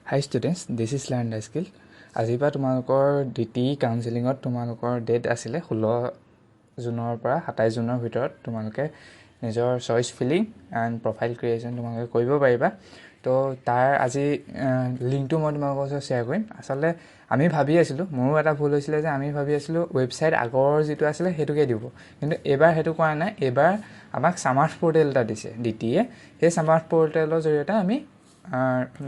Hi students, this is Learn the Skill. আজিৰ পৰা তোমালোকৰ DTE কাউন্সেলিঙত তোমালোকৰ ডেট আছিলে 16 জুনৰ পৰা 27 জুনৰ ভিতৰত তোমালোকে নিজৰ choice filling and profile creation তোমালোকে কৰিব পাৰিবা। তো তাৰ আজি লিংকটো মই তোমালোকৰ ওচৰত শ্বেয়াৰ কৰিম। আচলতে আমি ভাবি আছিলোঁ, মোৰো এটা ভুল হৈছিলে যে আমি ভাবি আছিলোঁ ৱেবছাইট আগৰ যিটো আছিলে সেইটোকে দিব, কিন্তু এইবাৰ সেইটো কৰা নাই। এইবাৰ আমাক ছামাৰ্ট পৰ্টেল এটা দিছে DTE। সেই ছামাৰ্ট পৰ্টেলৰ জৰিয়তে আমি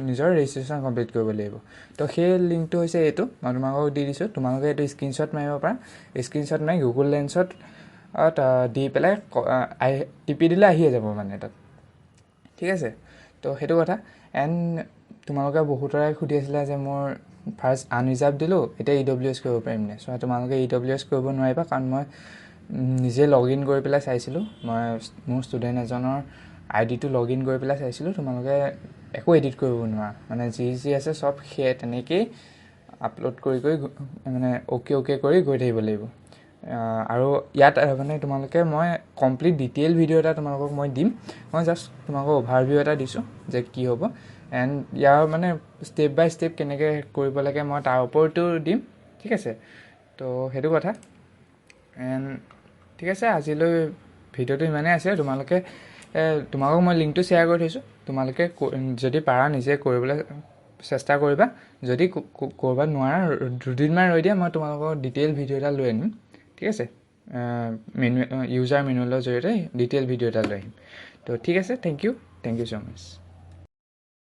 নিজৰ ৰেজিষ্ট্ৰেশ্যন কমপ্লিট কৰিব লাগিব। তো সেই লিংকটো হৈছে এইটো, মই তোমালোকক দি দিছোঁ। তোমালোকে এইটো স্ক্ৰীনশ্বট মাৰিব পাৰা। স্ক্ৰীনশ্বট মাৰি গুগল লেন্সত দি পেলাই টিপি দিলে আহিয়ে যাব মানে তাত, ঠিক আছে। তো সেইটো কথা। এণ্ড তোমালোকে বহুতৰে সুধি আছিলে যে মোৰ ফাৰ্ষ্ট আনৰিজাৰ্ভ দিলোঁ, এতিয়া EWS কৰিব পাৰিম নে? চ' তোমালোকে EWS কৰিব নোৱাৰিবা, কাৰণ মই নিজে লগ ইন কৰি পেলাই চাইছিলোঁ। মই মোৰ ষ্টুডেণ্ট এজনৰ ID-টো লগ ইন কৰি পেলাই চাইছিলোঁ। তোমালোকে একো এডিট কৰিব নোৱাৰা, মানে যি আছে চব সেয়া তেনেকেই আপলোড কৰি মানে অ'কে কৰি গৈ থাকিব লাগিব। আৰু ইয়াত মানে তোমালোকে মই কমপ্লিট ডিটেইল ভিডিঅ' এটা তোমালোকক মই দিম। মই জাষ্ট তোমালোকক অভাৰভিউ এটা দিছোঁ যে কি হ'ব, এণ্ড ইয়াৰ মানে ষ্টেপ বাই ষ্টেপ কেনেকৈ কৰিব লাগে মই তাৰ ওপৰতো দিম, ঠিক আছে। তো সেইটো কথা। এণ্ড ঠিক আছে, আজিলৈ ভিডিঅ'টো ইমানেই আছে। তোমালোকক মই লিংকটো শ্বেয়াৰ কৰি থৈছোঁ। তোমালোকে যদি পাৰা নিজে কৰিবলৈ চেষ্টা কৰিবা। যদি ক'ৰবাত নোৱাৰা, দুদিনমান ৰৈ দিয়া, মই তোমালোকৰ ডিটেইল ভিডিঅ' এটা লৈ আনিম, ঠিক আছে। ইউজাৰ মেনুৱেলৰ জৰিয়তে ডিটেইল ভিডিঅ' এটা লৈ আহিম। তো ঠিক আছে, থেংক ইউ ছ' মাছ।